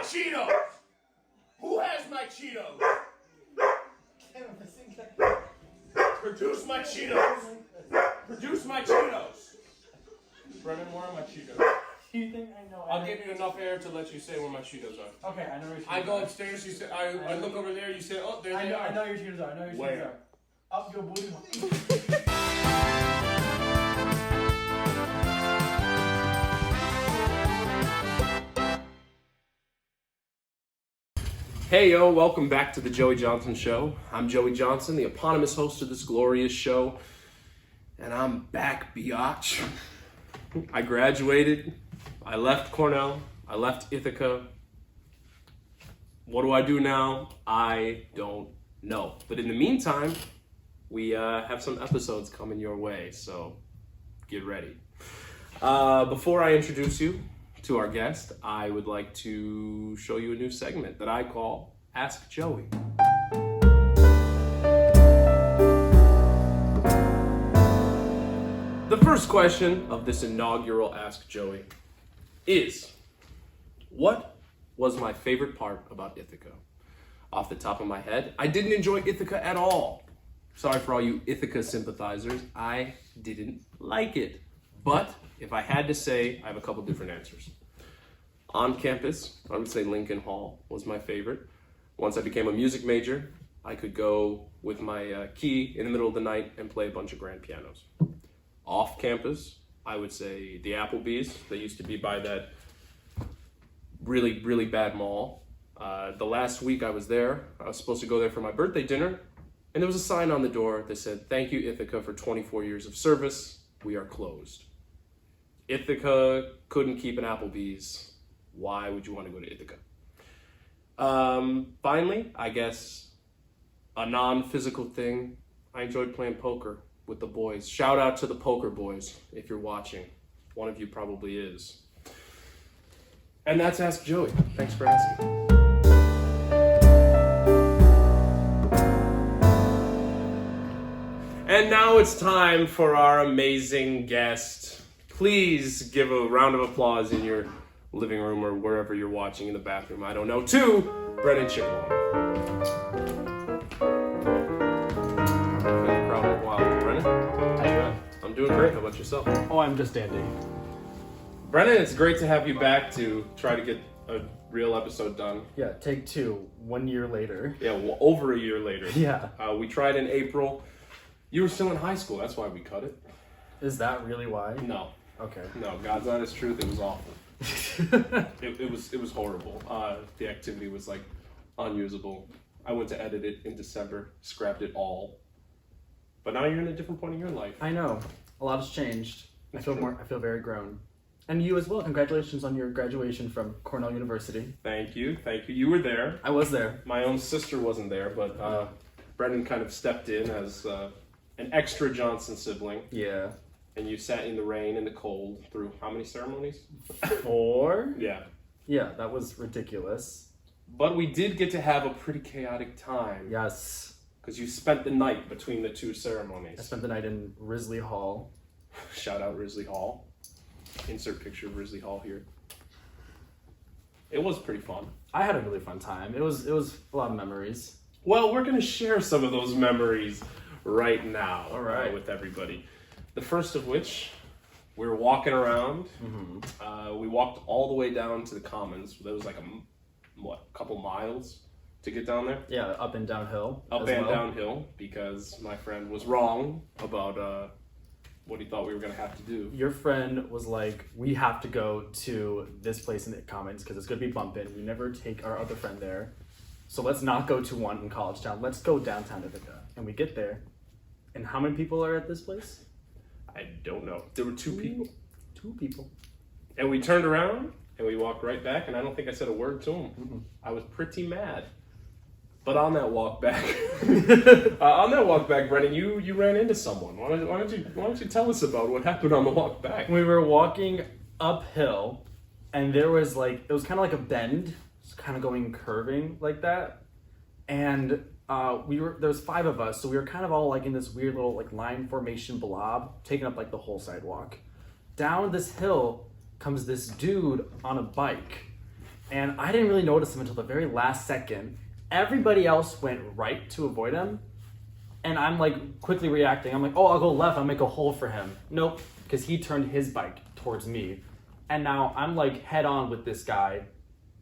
Cheetos? Who has my Cheetos? Produce my Cheetos. Produce my Cheetos. Brennan, where are my Cheetos? You think I know? I'll give you enough air to let you say where my Cheetos are. Okay, I know where your Cheetos are. I go upstairs, you say, I look over there, you say, oh, there they are. I know your Cheetos are. I know your Cheetos are. Up your booty. Hey yo, welcome back to the Joey Johnson Show. I'm Joey Johnson, the eponymous host of this glorious show. And I'm back, biatch. I graduated, I left Cornell, I left Ithaca. What do I do now? I don't know. But in the meantime, we have some episodes coming your way, so get ready. Before I introduce you to our guest, I would like to show you a new segment that I call Ask Joey. The first question of this inaugural Ask Joey is, what was my favorite part about Ithaca? Off the top of my head, I didn't enjoy Ithaca at all. Sorry for all you Ithaca sympathizers, I didn't like it. But if I had to say, I have a couple different answers. On campus, I would say Lincoln Hall was my favorite. Once I became a music major, I could go with my key in the middle of the night and play a bunch of grand pianos. Off campus, I would say the Applebee's. They used to be by that really, really bad mall. The last week I was there, I was supposed to go there for my birthday dinner, and there was a sign on the door that said, "Thank you, Ithaca, for 24 years of service. We are closed." Ithaca couldn't keep an Applebee's. Why would you want to go to Ithaca? Finally, I guess a non-physical thing, I enjoyed playing poker with the boys. Shout out to the poker boys if you're watching. One of you probably is. And that's Ask Joey. Thanks for asking. And now it's time for our amazing guest. Please give a round of applause in your living room or wherever you're watching, in the bathroom, I don't know, to Brennan Ciccolone. Brennan? How you doing? I'm doing great. How about yourself? Oh, I'm just dandy. Brennan, it's great to have you back to try to get a real episode done. Yeah, take two, 1 year later. Yeah, well, over a year later. Yeah. We tried in April. You were still in high school, that's why we cut it. Is that really why? No. Okay. No, God's honest truth, it was awful. it was horrible. The activity was like unusable. I went to edit it in December, scrapped it all. But now you're in a different point in your life. I know. A lot has changed. That's I true. feel very grown. And you as well. Congratulations on your graduation from Cornell University. Thank you. You were there. I was there. My own sister wasn't there, but Brendan kind of stepped in as an extra Johnson sibling. Yeah. And you sat in the rain and the cold through how many ceremonies? 4? Yeah. Yeah, that was ridiculous. But we did get to have a pretty chaotic time. Yes. Because you spent the night between the two ceremonies. I spent the night in Risley Hall. Shout out Risley Hall. Insert picture of Risley Hall here. It was pretty fun. I had a really fun time. It was a lot of memories. Well, we're going to share some of those memories right now. All right. With everybody. The first of which, we were walking around. Mm-hmm. We walked all the way down to the Commons. There was like a couple miles to get down there? Yeah, up and downhill. Up and downhill, because my friend was wrong about what he thought we were going to have to do. Your friend was like, we have to go to this place in the Commons because it's going to be bumping. We never take our other friend there. So let's not go to one in College Town. Let's go downtown Ithaca. And we get there. And how many people are at this place? I don't know. There were 2 people. 2 people. And we turned around and we walked right back, and I don't think I said a word to him. Mm-hmm. I was pretty mad. But on that walk back, Brennan, you ran into someone. Why don't you tell us about what happened on the walk back? We were walking uphill, and there was it was kind of like a bend, it's kind of going curving like that, and there was 5 of us, so we were kind of all like in this weird little line formation blob, taking up the whole sidewalk. Down this hill comes this dude on a bike And I didn't really notice him until the very last second. Everybody else went right to avoid him. And I'm like quickly reacting. I'm like, oh, I'll go left. I'll make a hole for him. Nope, because he turned his bike towards me. And now I'm like head on with this guy,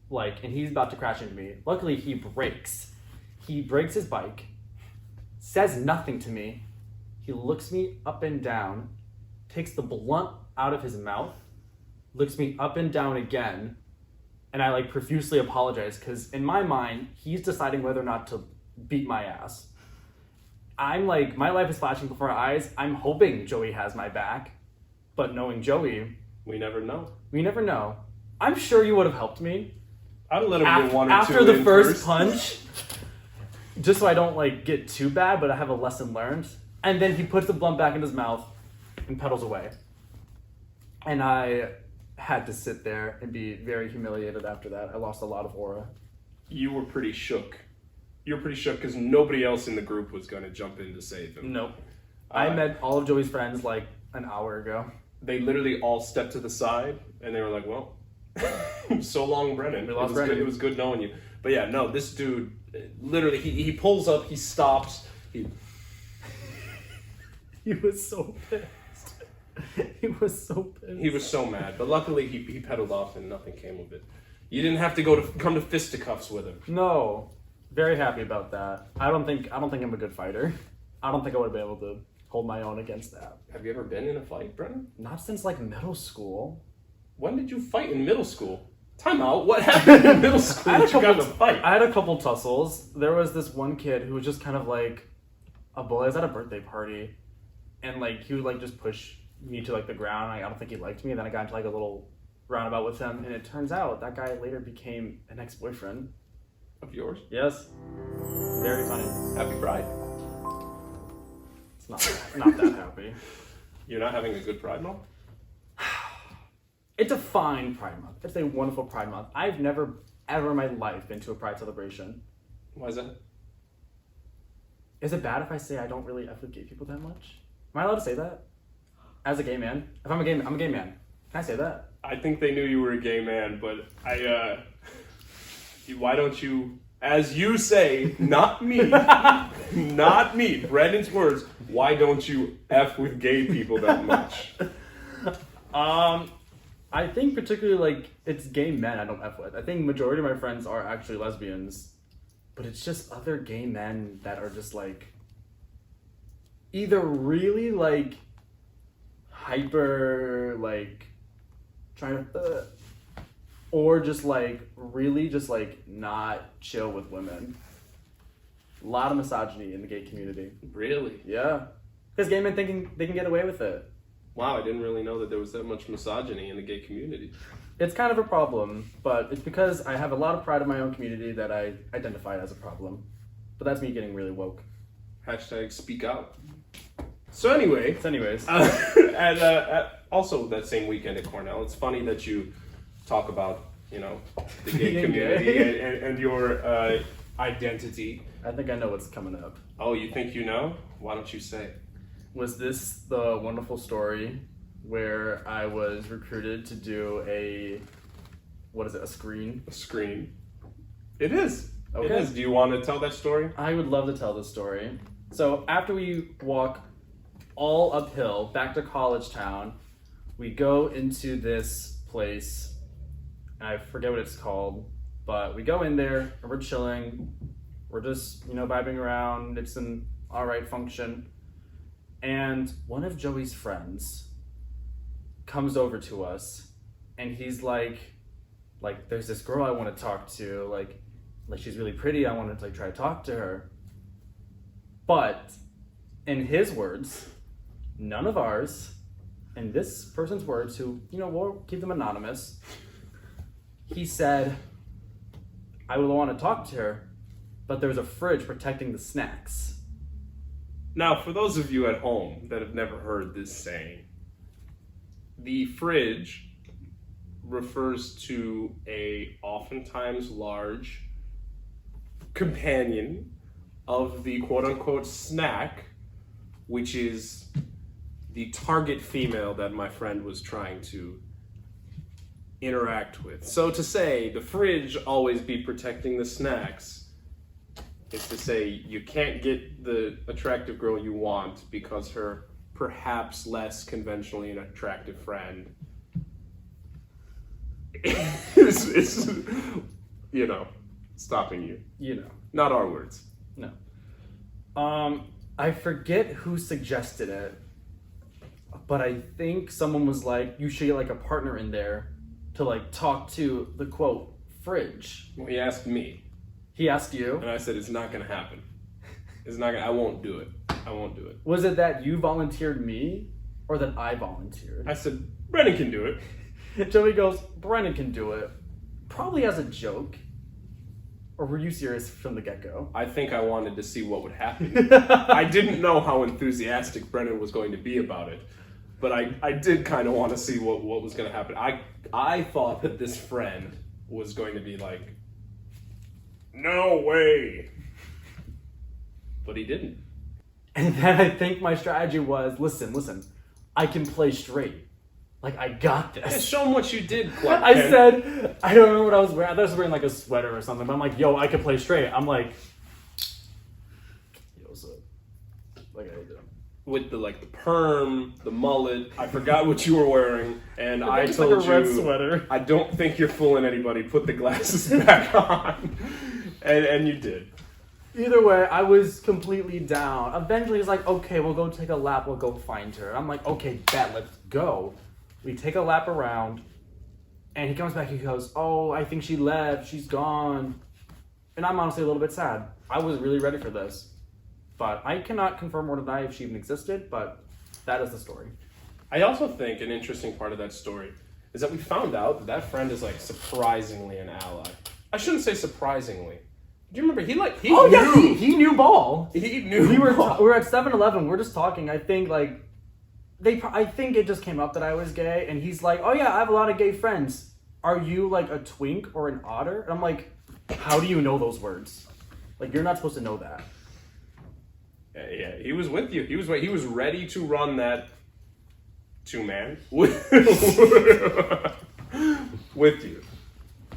like, and he's about to crash into me. Luckily, he brakes. He brakes his bike, says nothing to me. He looks me up and down, takes the blunt out of his mouth, looks me up and down again, and I like profusely apologize because in my mind, he's deciding whether or not to beat my ass. I'm like, my life is flashing before our eyes. I'm hoping Joey has my back, but knowing Joey, We never know. we never know. I'm sure you would have helped me I'd let him get one or after two the in first punch, just so I don't like get too bad, but I have a lesson learned. And then he puts the blunt back in his mouth and pedals away. And I had to sit there and be very humiliated after that. I lost a lot of aura. You were pretty shook. You were pretty shook because nobody else in the group was going to jump in to save him. Nope. I met all of Joey's friends like an hour ago. They literally all stepped to the side and they were like, well, so long, Brennan. We lost it was Brennan. Good, it was good knowing you. But yeah, no, this dude, literally, he pulls up, he stops. He was so pissed. He was so pissed. He was so mad. But luckily, he pedaled off and nothing came of it. You didn't have to come to fisticuffs with him. No. Very happy about that. I don't think I'm a good fighter. I don't think I would have been able to hold my own against that. Have you ever been in a fight, Brennan? Not since like middle school. When did you fight in middle school? Time out. What happened in middle school that you got to fight? I had a couple tussles. There was this one kid who was just kind of like a bully. I was at a birthday party, and like he would like just push me to like the ground. I don't think he liked me. And then I got into like a little roundabout with him, and it turns out that guy later became an ex-boyfriend. Of yours? Yes. Very funny. Happy Pride. It's not that happy. You're not having a good Pride Month? It's a fine Pride Month. It's a wonderful Pride Month. I've never, ever in my life been to a Pride celebration. Why is that? Is it bad if I say I don't really F with gay people that much? Am I allowed to say that? As a gay man? If I'm a gay man. Can I say that? I think they knew you were a gay man, but why don't you, as you say, not me, not me, Brandon's words, why don't you F with gay people that much? I think particularly like it's gay men I don't F with. I think majority of my friends are actually lesbians, but it's just other gay men that are just like either really like hyper like trying to or just like really just like not chill with women. A lot of misogyny in the gay community. Really? Yeah. Because gay men thinking they can get away with it. Wow, I didn't really know that there was that much misogyny in the gay community. It's kind of a problem, but it's because I have a lot of pride in my own community that I identify as a problem. But that's me getting really woke. Hashtag speak out. So anyways, also that same weekend at Cornell, it's funny that you talk about, you know, the gay Being community gay. and your identity. I think I know what's coming up. Oh, you think you know? Why don't you say? Was this the wonderful story where I was recruited to do a screen? A screen. It is. Okay. It is. Do you want to tell that story? I would love to tell this story. So after we walk all uphill back to college town, we go into this place. I forget what it's called, but we go in there and we're chilling. We're just, vibing around. It's an all right function. And one of Joey's friends comes over to us and he's like, there's this girl I want to talk to. Like she's really pretty. I want to try to talk to her. But in his words, none of ours, in this person's words, who, we'll keep them anonymous, he said, I would want to talk to her, but there's a fridge protecting the snacks. Now, for those of you at home that have never heard this saying, the fridge refers to a oftentimes large companion of the quote-unquote snack, which is the target female that my friend was trying to interact with. So to say the fridge always be protecting the snacks is to say you can't get the attractive girl you want because her perhaps less conventionally attractive friend is stopping you. Not our words. No. I forget who suggested it, but I think someone was like, you should get like a partner in there to like talk to the quote fridge. Well, he asked me. He asked you? And I said, it's not going to happen. I won't do it. I won't do it. Was it that you volunteered me or that I volunteered? I said, Brennan can do it. Joey goes, Brennan can do it. Probably as a joke. Or were you serious from the get-go? I think I wanted to see what would happen. I didn't know how enthusiastic Brennan was going to be about it. But I did kind of want to see what was going to happen. I thought that this friend was going to be like, no way. But he didn't. And then I think my strategy was, listen, I can play straight. Like, I got this. Yeah, show him what you did, Clark I Kent. said, I don't remember what I was wearing. I thought I was wearing like a sweater or something. But I'm like, yo, I can play straight. I'm like, yo, what's up? Like, I do. With the perm, the mullet. I forgot what you were wearing, and I It's told like a red you, sweater. I don't think you're fooling anybody. Put the glasses back on, and you did. Either way, I was completely down. Eventually, he's like, okay, we'll go take a lap. We'll go find her. I'm like, okay, bet, let's go. We take a lap around, and he comes back. He goes, oh, I think she left. She's gone. And I'm honestly a little bit sad. I was really ready for this. But I cannot confirm or deny if she even existed, but that is the story. I also think an interesting part of that story is that we found out that friend is surprisingly an ally. I shouldn't say surprisingly. Do you remember he Oh knew. yeah, he knew ball. He knew. We were ball. we were at 7-Eleven. We're just talking. I think I think it just came up that I was gay, and he's like, oh yeah, I have a lot of gay friends. Are you like a twink or an otter? And I'm like, how do you know those words? Like, you're not supposed to know that. Yeah, he was with you. He was ready to run that 2-man with you.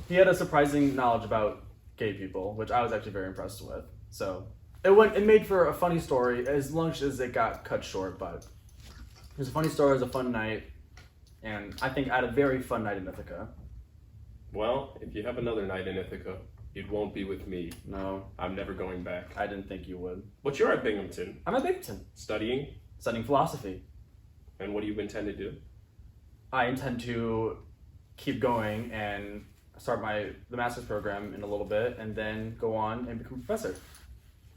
He had a surprising knowledge about gay people, which I was actually very impressed with. So it made for a funny story as long as it got cut short, but it was a funny story, it was a fun night, and I think I had a very fun night in Ithaca. Well, if you have another night in Ithaca, it won't be with me. No, I'm never going back. I didn't think you would. But you're at Binghamton. I'm at Binghamton, Studying? studying philosophy. And what do you intend to do? I intend to keep going and start the master's program in a little bit, and then go on and become a professor.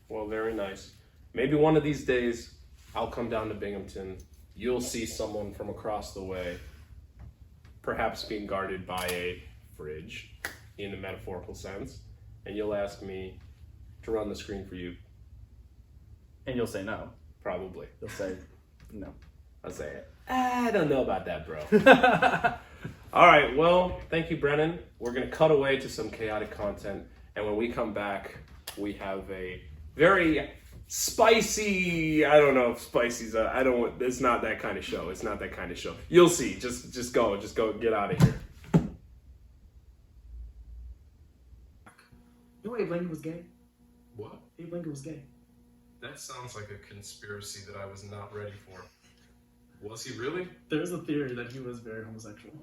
Well, very nice. Maybe one of these days, I'll come down to Binghamton. You'll see someone from across the way, perhaps being guarded by a fridge, in a metaphorical sense, and you'll ask me to run the screen for you. And you'll say no. Probably. You'll say no. I'll say, I don't know about that, bro. All right, well, thank you, Brennan. We're going to cut away to some chaotic content, and when we come back, we have a very spicy, I don't know if spicy's it's not that kind of show. It's not that kind of show. You'll see. Just go, get out of here. You know Abe Lincoln was gay? What? Abe Lincoln was gay. That sounds like a conspiracy that I was not ready for. Was he really? There's a theory that he was very homosexual.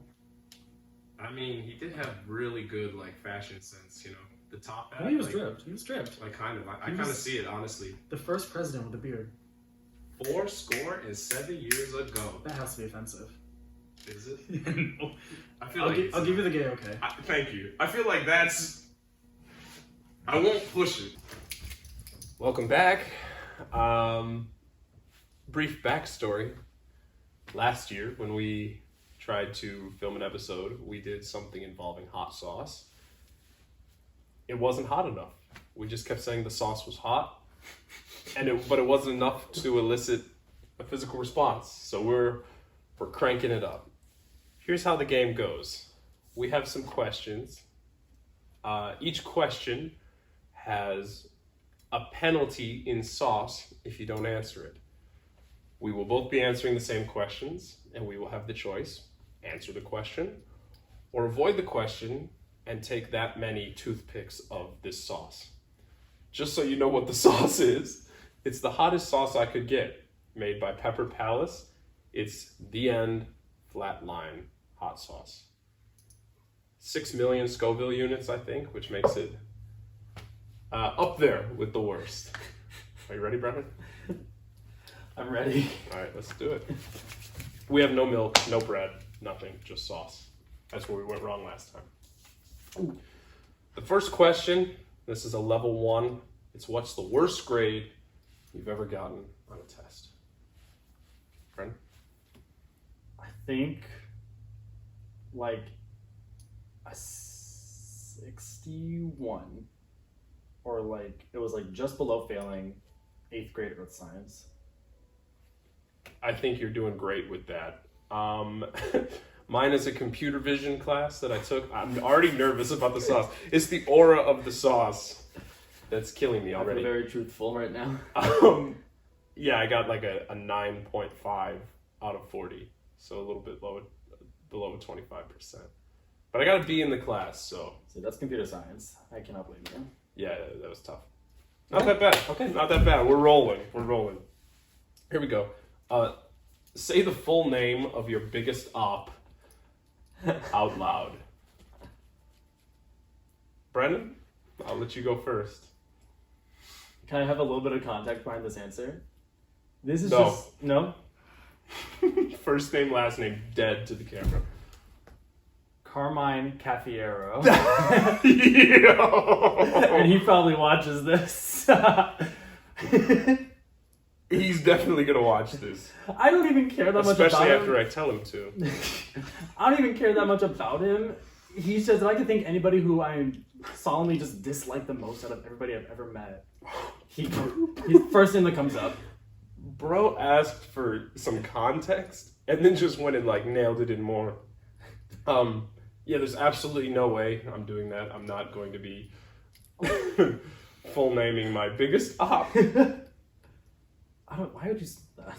I mean, he did have really good fashion sense, the top hat. He was stripped. He was stripped. I kind of see it, honestly. The first president with a beard. 7 years ago. That has to be offensive. Is it? No. I feel I'll give you the gay okay. Thank you. I feel like I won't push it. Welcome back. Brief backstory. Last year, when we tried to film an episode, we did something involving hot sauce. It wasn't hot enough. We just kept saying the sauce was hot, but it wasn't enough to elicit a physical response. So we're cranking it up. Here's how the game goes. We have some questions. Each question has a penalty in sauce if you don't answer it. We will both be answering the same questions, and we will have the choice: answer the question Or avoid the question and take that many toothpicks of this sauce. Just so you know what the sauce is, it's the hottest sauce I could get, made by Pepper Palace. It's The End Flatline Hot Sauce. 6 million Scoville units, I think, which makes it up there with the worst. Are you ready, Brennan? I'm ready. All right, let's do it. We have no milk, no bread, nothing, just sauce. That's where we went wrong last time. Ooh. The first question, this is a level 1. It's what's the worst grade you've ever gotten on a test? Brennan? I think like a 61, or like it was like just below failing 8th grade earth science. I think you're doing great with that. Mine is a computer vision class that I took. I'm already nervous about the sauce. It's the aura of the sauce that's killing me already. I'm very truthful right now. Yeah, I got like a 9.5 out of 40, so a little bit below 25%. But I got a B in the class, so. See, that's computer science. I cannot blame you. Yeah, that was tough. Not that bad. Okay, not that bad. We're rolling. Here we go. Say the full name of your biggest op out loud. Brennan, I'll let you go first. Can I have a little bit of context behind this answer? This is No. just... No? First name, last name, dead to the camera. Carmine Caffiero. Yo! And he probably watches this. He's definitely gonna watch this. I don't even care that much about him. Especially after I tell him to. I don't even care that much about him. He says that I can think anybody who I solemnly just dislike the most out of everybody I've ever met. He's the first name that comes up. Bro asked for some context and then just went and like nailed it in more. Yeah, there's absolutely no way I'm doing that. I'm not going to be full naming my biggest op. Why would you say that?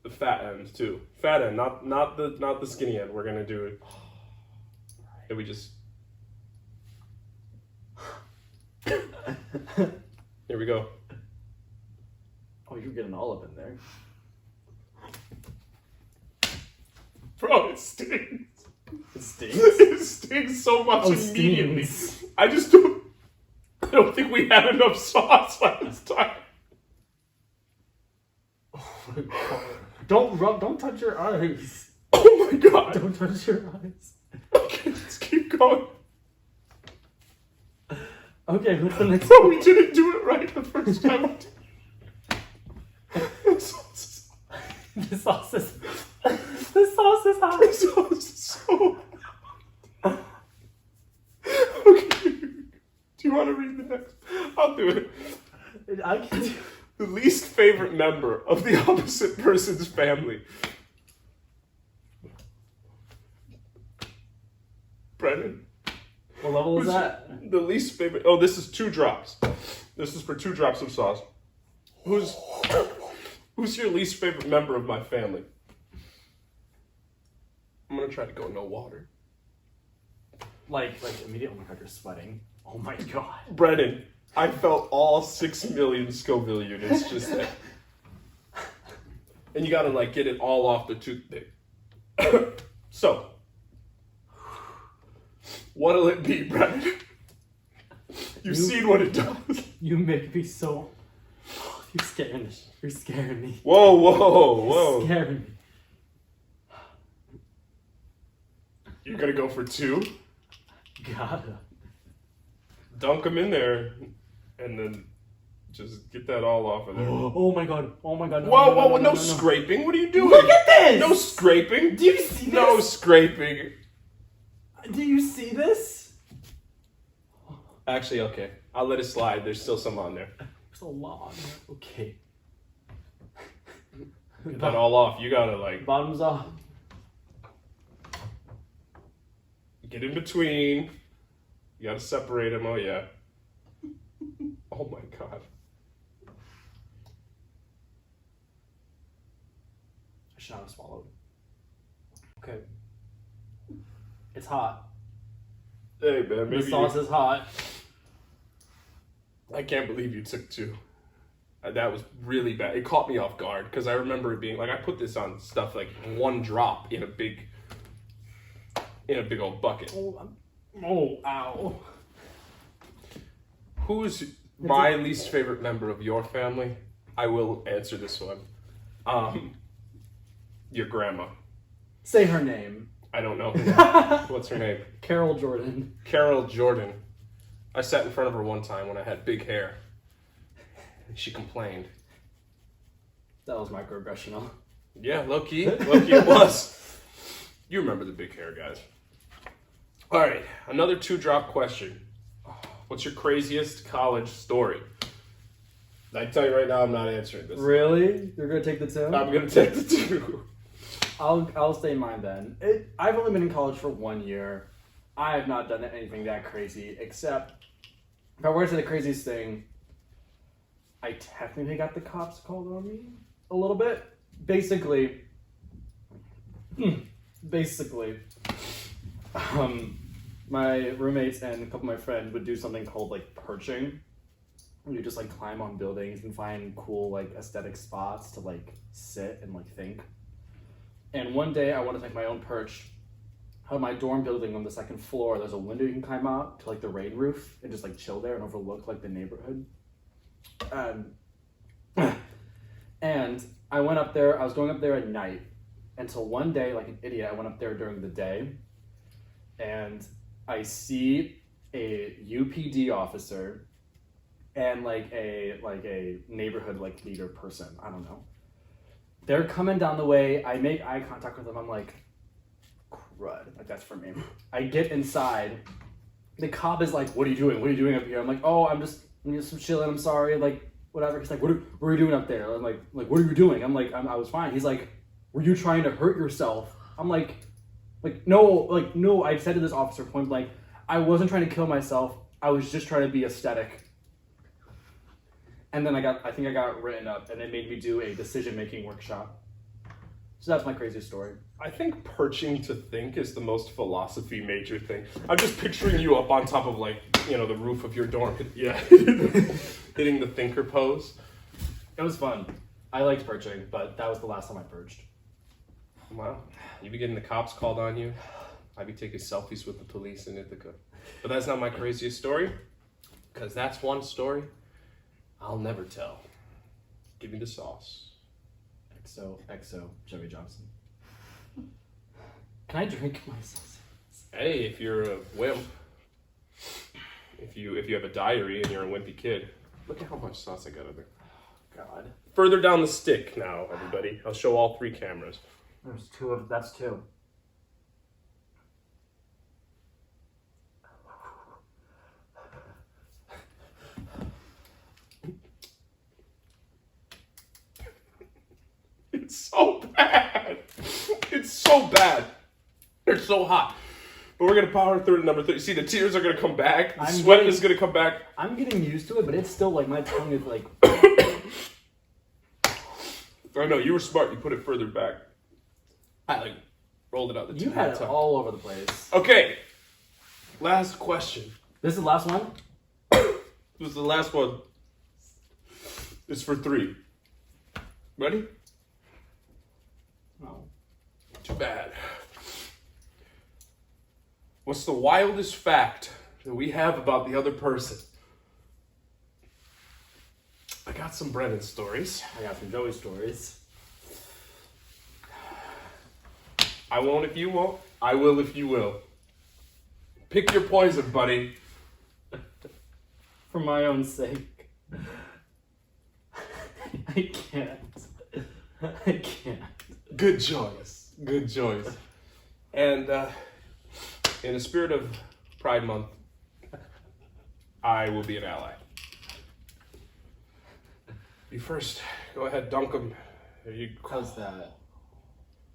The fat end too. Fat end, not the skinny end. We're gonna do it. And we just. Here we go. Oh, you're getting all up in there. Bro, it stings. It stings? It stings so much immediately. Stings. I don't think we had enough sauce last time. Don't touch your eyes. Oh my god. Don't touch your eyes. Okay, let's keep going. Okay, what's the next Bro, we didn't do it right the first time. The sauce is hot. The sauce is so hot. Okay. Do you want to read the next? I'll do it. I can do... The least favorite member of the opposite person's family. Brennan? What level is that? The least favorite... Oh, this is 2 drops. This is for 2 drops of sauce. Who's your least favorite member of my family? I'm gonna try to go no water. Like immediately, oh my god, you're sweating. Oh my god. Brennan, I felt all 6 million Scoville units just there. And you gotta like get it all off the toothpick. So, what'll it be, Brennan? You've seen what it does. You make me so... You're scaring me. Whoa. You're scaring me. You're gonna go for 2? Gotta. Dunk them in there, and then just get that all off of there. Oh my god. Oh my god. Whoa, no scraping. What are you doing? Look at this! No scraping. Do you see this? No scraping. Do you see this? Actually, okay. I'll let it slide. There's still some on there. There's a lot on there. Okay. Get that all off. You gotta like Bottoms off. get in between. You gotta separate them. Oh yeah. Oh my god. I should not have swallowed. Okay. It's hot. Hey man, maybe The sauce is hot. I can't believe you took 2. That was really bad. It caught me off guard because I remember it being like I put this on stuff like 1 drop in a big old bucket. Oh, ow. Who's my least favorite member of your family? I will answer this one. Your grandma. Say her name. I don't know. What's her name? Carol Jordan. Carol Jordan. I sat in front of her one time when I had big hair. She complained. That was microaggressional. Yeah, low-key it was. You remember the big hair, guys. All right, another 2-drop question. What's your craziest college story? I tell you right now, I'm not answering this. Really? You're gonna take the 2? I'm gonna take the 2. I'll stay in mine then. I've only been in college for 1 year. I have not done anything that crazy, except if I were to say the craziest thing, I technically got the cops called on me a little bit. Basically, my roommates and a couple of my friends would do something called like perching. You just like climb on buildings and find cool like aesthetic spots to like sit and like think. And one day I wanted to take my own perch. On my dorm building on the 2nd floor, there's a window you can climb out to like the rain roof and just like chill there and overlook like the neighborhood. And I went up there. I was going up there at night until one day, like an idiot, I went up there during the day, and I see a UPD officer and like a neighborhood like leader person. I don't know. They're coming down the way. I make eye contact with them. I'm like, crud, like that's for me. I get inside. The cop is like, "What are you doing? What are you doing up here?" I'm like, "Oh, I'm just chilling. I'm sorry." Like, whatever. He's like, what are you doing up there? I'm like, what are you doing? I'm like, I was fine. He's like, "Were you trying to hurt yourself?" I'm like, no. I said to this officer point blank, I wasn't trying to kill myself. I was just trying to be aesthetic. And then I think I got written up, and they made me do a decision-making workshop. So that's my craziest story. I think perching to think is the most philosophy major thing. I'm just picturing you up on top of like, the roof of your dorm. Yeah. Hitting the thinker pose. It was fun. I liked perching, but that was the last time I perched. Wow. You be getting the cops called on you. I be taking selfies with the police in Ithaca. But that's not my craziest story, because that's one story I'll never tell. Give me the sauce. XO, Joey Johnson. Can I drink my sauce? Hey, if you're a wimp, if you have a diary and you're a wimpy kid, look at how much sauce I got in there. God. Further down the stick now, everybody. I'll show all 3 cameras. That's 2. It's so bad. It's so bad. It's so hot. But we're going to power through to number 3. See, the tears are going to come back. The sweat is going to come back. I'm getting used to it, but it's still like my tongue is like... I know, you were smart. You put it further back. I rolled it out the tip You of my had it tongue. all over the place. Okay. Last question. This is the last one? This is the last one. It's for 3. Ready? No. Too bad. What's the wildest fact that we have about the other person? I got some Brennan stories. I got some Joey stories. I won't if you won't. I will if you will. Pick your poison, buddy. For my own sake. I can't. I can't. Good choice. Good choice. And in the spirit of Pride Month, I will be an ally. You first. Go ahead, dunk him. How's that?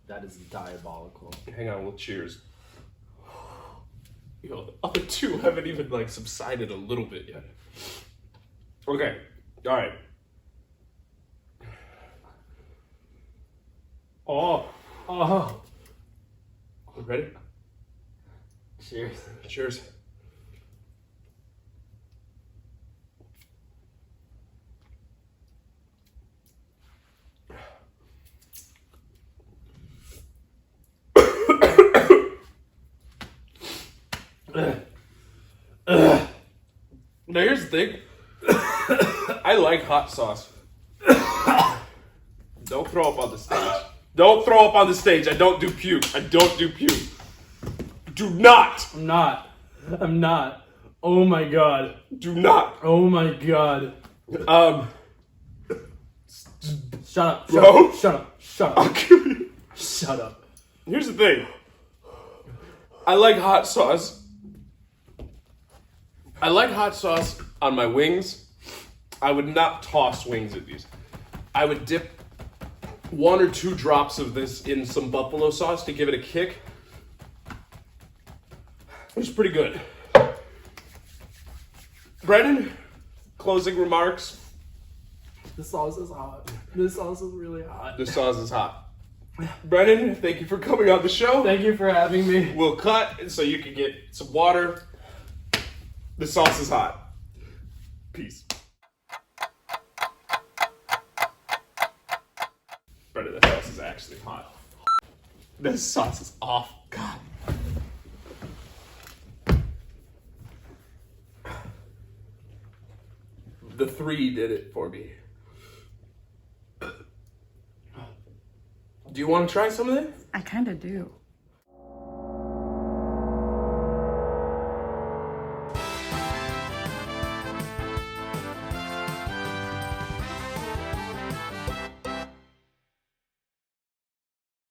That is diabolical. Hang on, we'll cheers. The other 2 haven't even subsided a little bit yet. Okay, all right. Oh. Oh. Ready? Cheers. Cheers. Now here's the thing. I like hot sauce. Don't throw up on the stage. Don't throw up on the stage. I don't do puke. I don't do puke. Do not. I'm not. Oh my god. Do not. Oh my god. Shut up. Bro. Shut up. Shut I'll up. kill you. Shut up. Here's the thing. I like hot sauce. I like hot sauce on my wings. I would not toss wings at these. I would dip 1 or 2 drops of this in some buffalo sauce to give it a kick. It's pretty good. Brennan, closing remarks. The sauce is hot. This sauce is really hot. The sauce is hot. Brennan, thank you for coming on the show. Thank you for having me. We'll cut so you can get some water. The sauce is hot. Peace. Brennan, the sauce is actually hot. This sauce is off. God. The 3 did it for me. Do you want to try some of this? I kind of do.